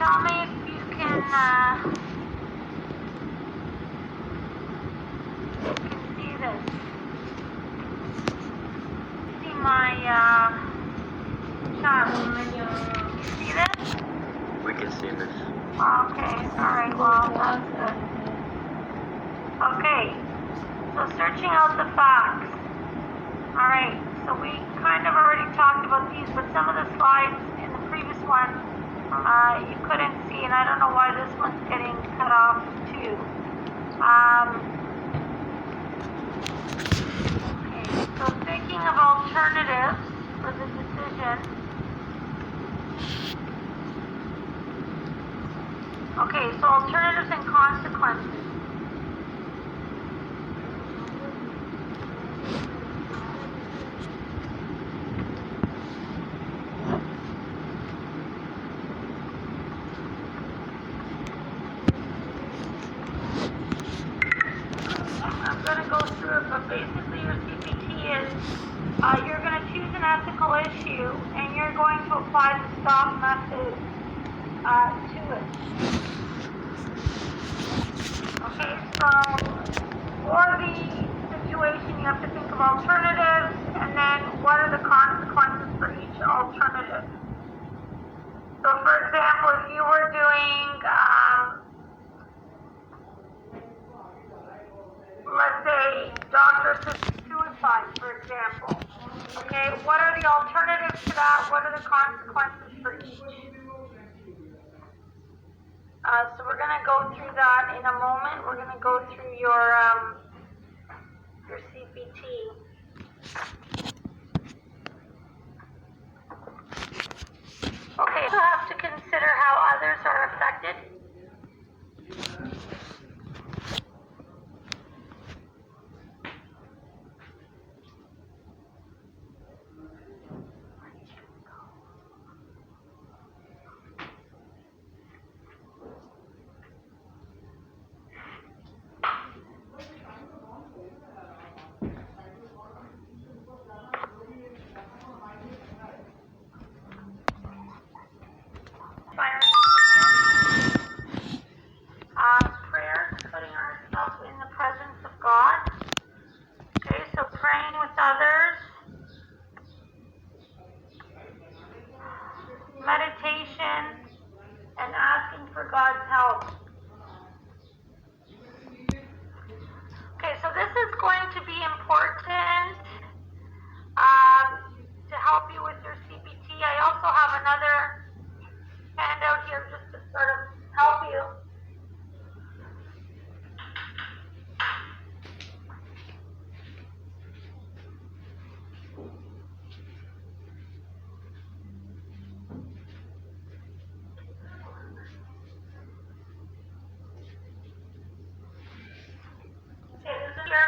tell me if you can see this. See my chat. You see this? We can see this. Okay, alright, well, that's good. Okay, so searching out the facts. Alright, so we kind of already talked about these, but some of the slides in the previous one you couldn't see, and I don't know why this one's getting cut off too. Okay, so thinking of alternatives for the decision. Okay, so alternatives and consequences. I'm going to go through it, but basically your CPT is you're going to choose an ethical issue and you're going to apply the stop method to it. Okay, so for the situation you have to think of alternatives and then what are the consequences for each alternative. So for example, if you were doing let's say doctor-assisted suicide, for example. Okay, what are the alternatives to that? What are the consequences for each? So we're going to go through that in a moment. We're going to go through your CPT. Okay, so you have to consider how others are affected. Prayer, putting ourselves in the presence of God. Okay, so praying with others. Meditation and asking for God's help. Okay, so this is going to be important to help you with your CPT. I also have another handout here just to sort of help you.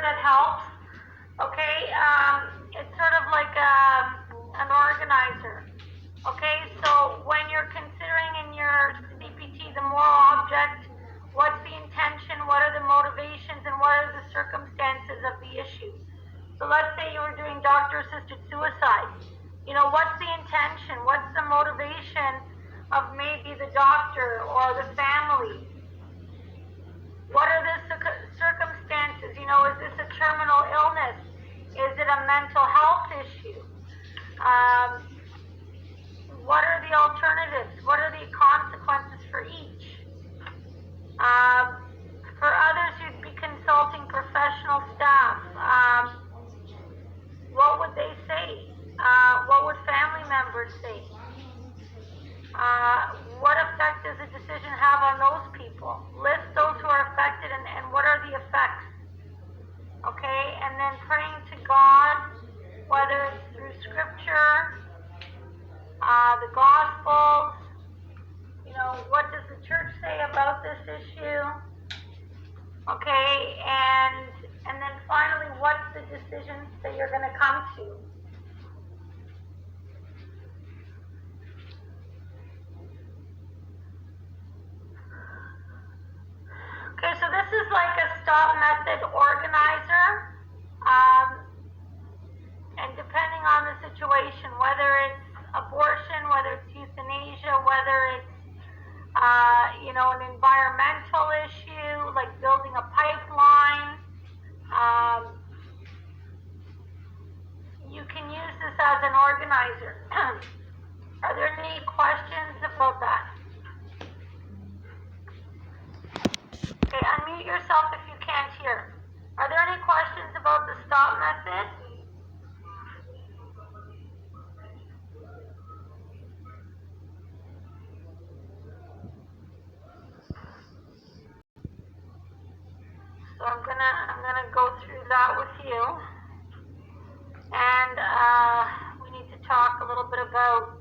That helps. Okay, it's sort of like an organizer. Okay, so when you're considering in your CPT the moral object, what's the intention, what are the motivations, and what are the circumstances of the issue? So let's say you were doing doctor-assisted suicide. You know, what's the intention? What's the motivation of maybe the doctor or the family? What are the circumstances? You know, is this a terminal illness? Is it a mental health issue? What are the alternatives? What are the consequences for each? For others, you'd be consulting professional staff. What would they say? What would family members say? What effect does a decision have on those people? List those who are affected and what are the effects. Okay, and then praying to God, whether it's through scripture, the Gospels, you know, what does the church say about this issue? Okay, and then finally, what's the decision that you're going to come to? Okay, so this is like a stop method organizer, and depending on the situation, whether it's abortion, whether it's euthanasia, whether it's an environmental issue, like building a pipeline. You can use this as an organizer. Are there any questions about that? Okay, unmute yourself if you can't hear. Are there any questions about the stop method? So I'm gonna go through that with you, and we need to talk a little bit about.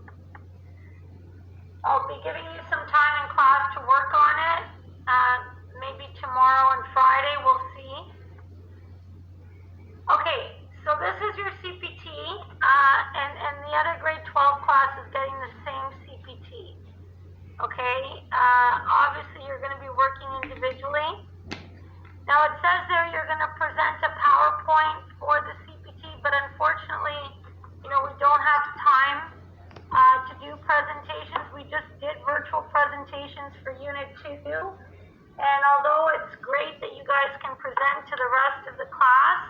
I'll be giving you some time in class to work on it. Maybe tomorrow and Friday, we'll see. Okay, so this is your CPT, and the other grade 12 class is getting the same CPT. Okay, obviously you're going to be working individually. Now it says there you're going to present a PowerPoint for the CPT, but unfortunately, we don't have time to do presentations. We just did virtual presentations for Unit 2. And although it's great that you guys can present to the rest of the class,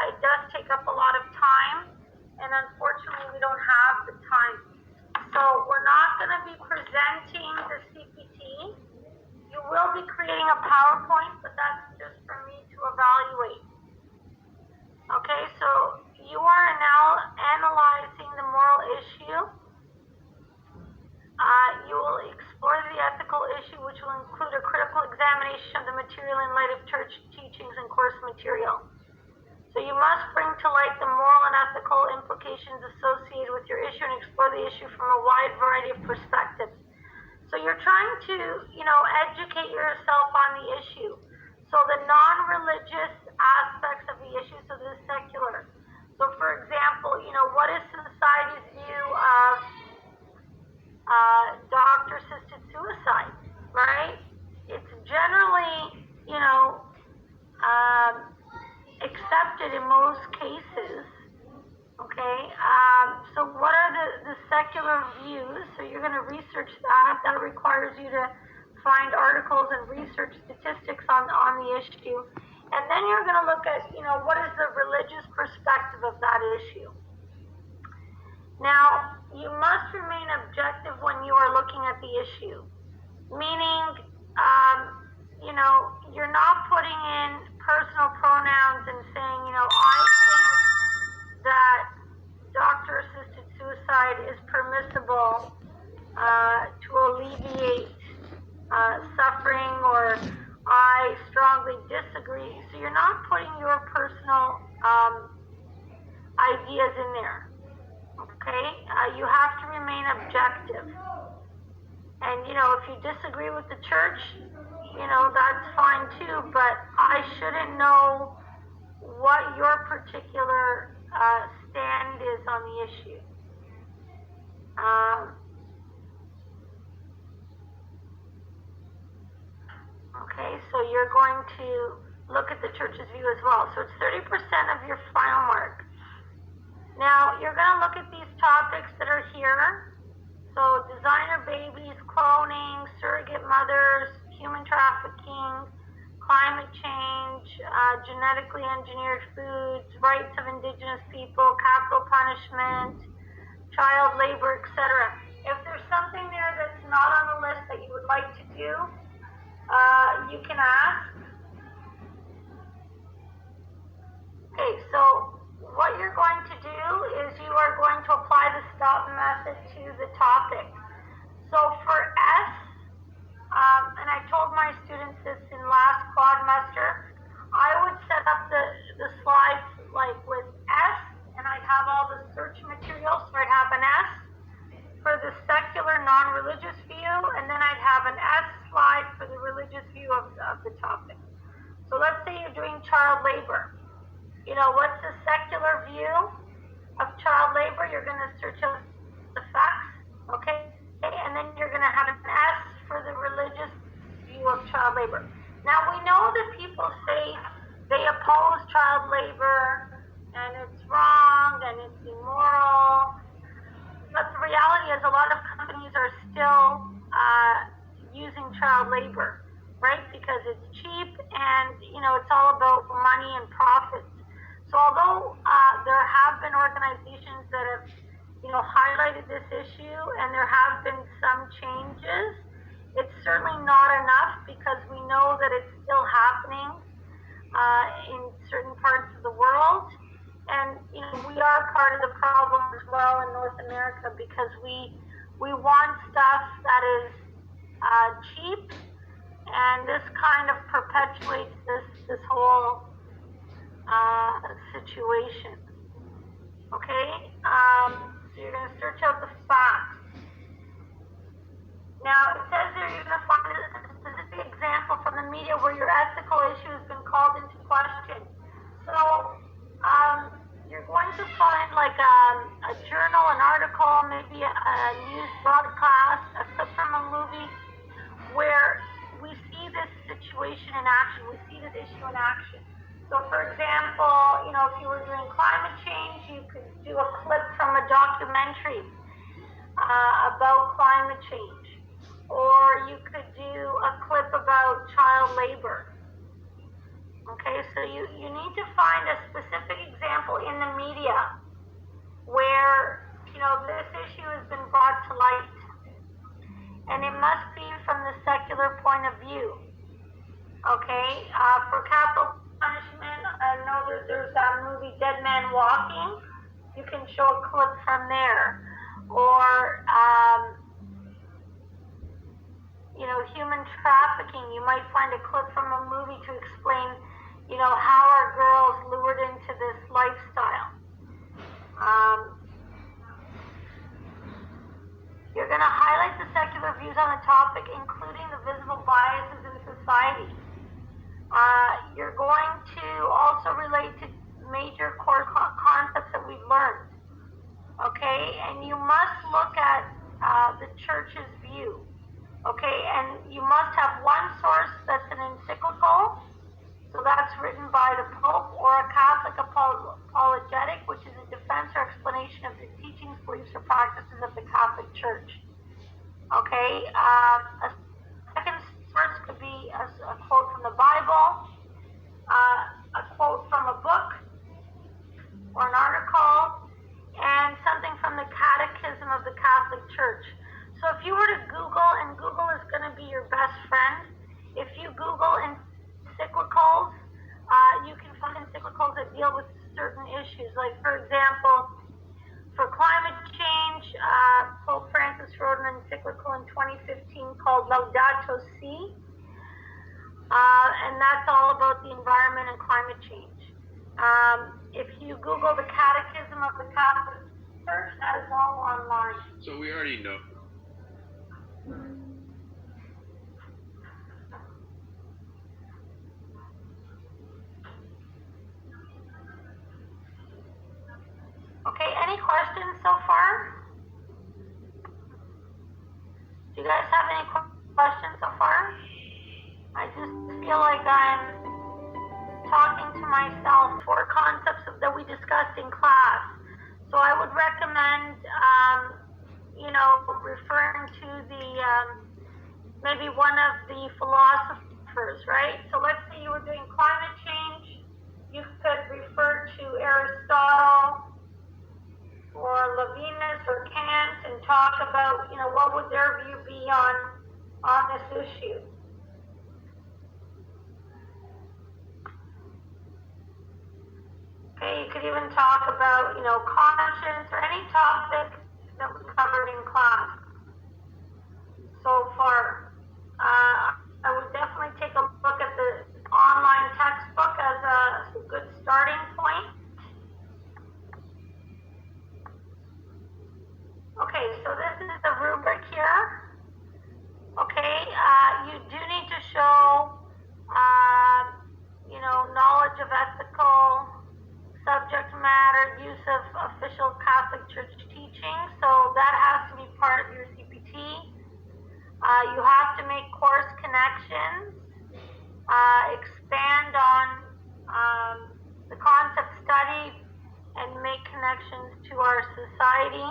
it does take up a lot of time, and unfortunately we don't have the time. So we're not going to be presenting the CPT. You will be creating a PowerPoint, but that's just for me to evaluate. Okay, so you are now analyzing the moral issue. You will explore the ethical issue, which will include a critical examination of the material in light of church teachings and course material. So you must bring to light the moral and ethical implications associated with your issue and explore the issue from a wide variety of perspectives. So you're trying to, educate yourself on the issue. So the non-religious aspects of the issue, so the secular. So for example, what is society's view of doctor-assisted suicide, right? It's generally, accepted in most cases, okay? So what are the secular views? So you're going to research that. That requires you to find articles and research statistics on the issue. And then you're going to look at, what is the religious perspective of that issue? Now, you must remain objective when you are looking at the issue, meaning, you're not putting in personal pronouns and saying, I think that doctor-assisted suicide is permissible to alleviate suffering, or I strongly disagree. So you're not putting your personal ideas in there. Okay, you have to remain objective. And, if you disagree with the church, that's fine too, but I shouldn't know what your particular stand is on the issue. Okay, so you're going to look at the church's view as well. So it's 30% of your final mark. Now, you're going to look at these topics that are here. So designer babies, cloning, surrogate mothers, human trafficking, climate change, genetically engineered foods, rights of indigenous people, capital punishment, child labor, etc. If there's something there that's not on the list that you would like to do, you can ask. Okay, so what you're going to do is you are going to apply the stop method to the topic. So for S, and I told my students this in last quadmester, I would set up the slides like with S, and I'd have all the search materials. So I'd have an S for the secular non-religious view, and then I'd have an S slide for the religious view of the topic. So let's say you're doing child labor. What's the secular view of child labor? You're going to search out the facts, okay? And then you're going to have an S for the religious view of child labor. Now, we know that people say they oppose child labor, and it's wrong, and it's immoral. But the reality is a lot of companies are still using child labor, right? Because it's cheap and, it's all about money and profits. So although there have been organizations that have, highlighted this issue and there have been some changes, it's certainly not enough because we know that it's still happening in certain parts of the world. And, we are part of the problem as well in North America because we want stuff that is cheap, and this kind of perpetuates this whole situation. Okay? So you're going to search out the facts. Now, it says here you're going to find a specific example from the media where your ethical issue has been called into question. So, you're going to find like a journal, an article, maybe a news broadcast, a clip from a movie where we see this situation in action. We see this issue in action. So, for example, if you were doing climate change, you could do a clip from a documentary about climate change. Or you could do a clip about child labor. Okay, so you need to find a specific example in the media where, this issue has been brought to light. And it must be from the secular point of view. Okay, for capital punishment, I know that there's that movie Dead Man Walking. You can show a clip from there. Or, human trafficking, you might find a clip from a movie to explain, how are girls lured into this lifestyle. You're going to highlight the secular views on the topic, including the visible biases in society. You're going to also relate to major core concepts that we've learned. Okay, and you must look at the church's view. Okay, and you must have one source that's an encyclical, so that's written by the Pope, or a Catholic apologetic, which is a defense or explanation of the teachings, beliefs, or practices of the Catholic Church. Okay, a second source could be a quote from the Bible, a quote from a book, or an article, and something from the Catechism of the Catholic Church. So if you were to Google, and Google is going to be your best friend, if you Google encyclicals, you can find encyclicals that deal with certain issues. Like, for example, for climate change, Pope Francis wrote an encyclical in 2015 called Laudato Si, and that's all about the environment and climate change. If you Google the Catechism of the Catholic Church, that is all online. So we already know. Okay, any questions so far? Do you guys have any questions so far? I just feel like I'm talking to myself for concepts that we discussed in class. So I would recommend, referring to the, maybe one of the philosophers, right? So let's say you were doing climate change, you could refer to Aristotle or Levinas or Kant and talk about, what would their view be on this issue. Okay, you could even talk about, conscience or any topic that was covered in class so far. I would definitely take a look at the online textbook as a good starting point. Okay, so this is the rubric here. Okay, you do need to show, knowledge of ethical subject matter, use of official Catholic Church teaching. So that has to be part of your CPT. You have to make course connections, expand on the concept studied, and make connections to our society.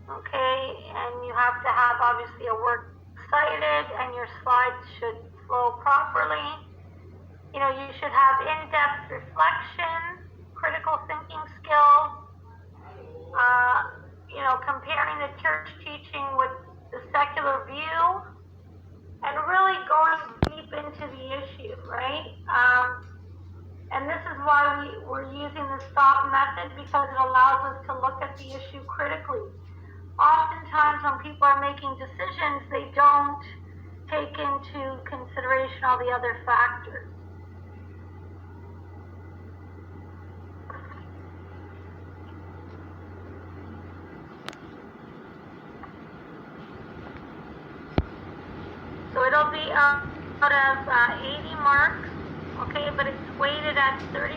Okay, and you have to have obviously a work excited and your slides should flow properly. You know, you should have in-depth reflection, critical thinking skills, you know, comparing the church teaching with the secular view, and really going deep into the issue, right? And this is why we're using the STOP method, because it allows us to look at the issue critically. Oftentimes when people are making decisions, they don't take into consideration all the other factors. So it'll be out of 80 marks, okay, but it's weighted at 30%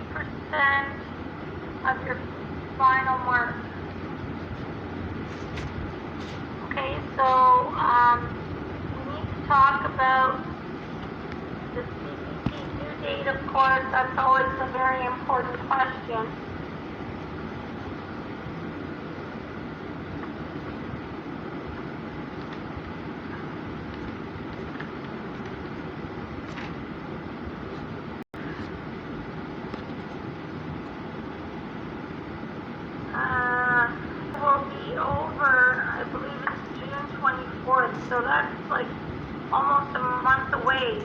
of your final mark. Okay, so we need to talk about the CPT due date, of course. That's always a very important question. Will be over, I believe it's June 24th, so that's like almost a month away.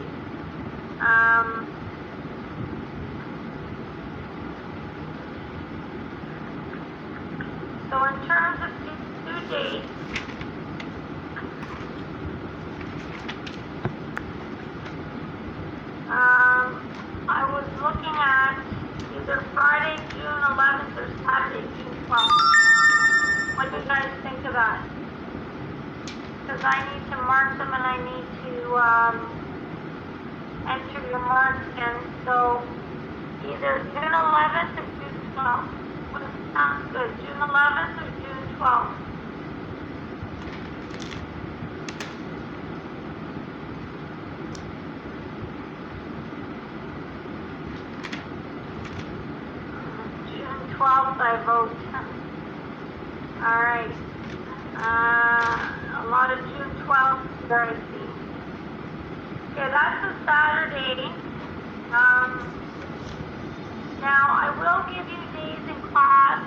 So in terms of due dates, I was looking at either Friday, June 11th or Saturday, June 12th. What do you guys think of that? Because I need to mark them and I need to enter your marks in. So either June 11th or June 12th. What sounds good? June 11th or June 12th? June 12th I vote. Alright. A lot of June 12th there, I see. Okay, that's a Saturday. Now, I will give you days in class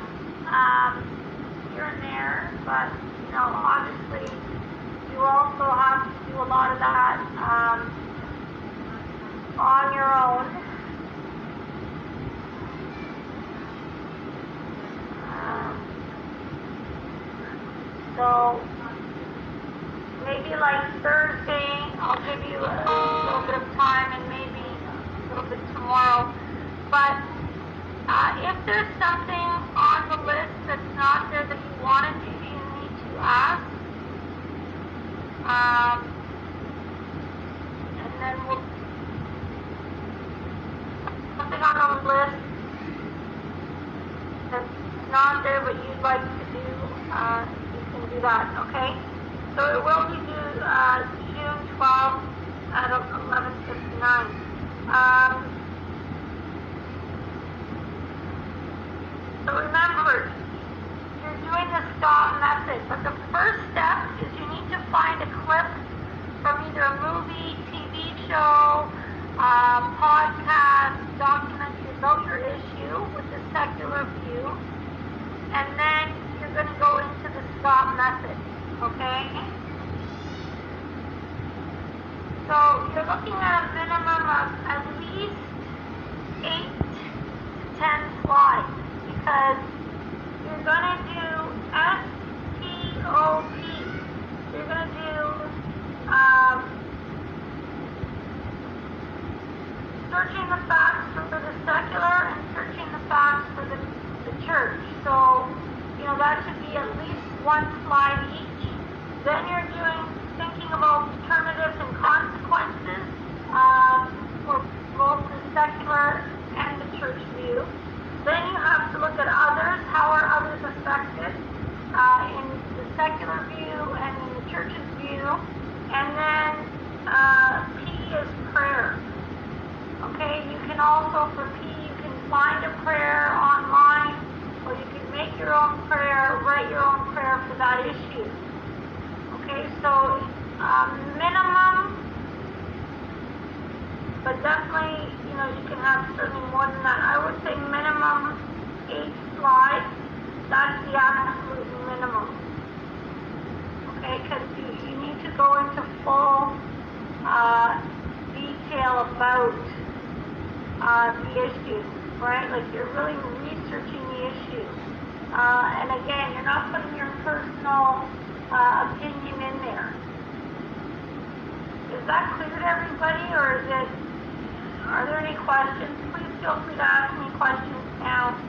here and there, but, you know, obviously, you also have to do a lot of that on your own. So, maybe like Thursday, I'll give you a little bit of time, and maybe a little bit tomorrow. But if there's something on the list that's not there that you want to do, you need to ask. And then we'll something on the list that's not there but you'd like to do, you can do that, okay? So it will be due June 12th at 11:59. So remember, you're doing the STOP method, but the first step is you need to find a clip from either a movie, TV show, podcast, documentary about your issue with the secular view, and then you're going to go into the STOP method, okay? So you're looking at a minimum of at least 8 to 10 slides, because you're going to do STOP. You're going to do searching the facts for the secular and searching the facts for the church. So, you know, that should be at least one slide each. Then you're thinking of alternatives and consequences for both the secular and the church view. Then you have to look at others. How are others affected in the secular view and in the church's view? And then P is prayer. Okay, you can also, for P, you can find a prayer online, or you can make your own prayer, write your own prayer for that issue. Okay, so minimum but definitely, you can have certainly more than that. I would say minimum 8 slides. That's the absolute minimum. Okay, because you need to go into full detail about the issue, right? Like you're really researching the issue. And again, you're not putting your personal opinion in there. Is that clear to everybody, or are there any questions? Please feel free to ask me questions now.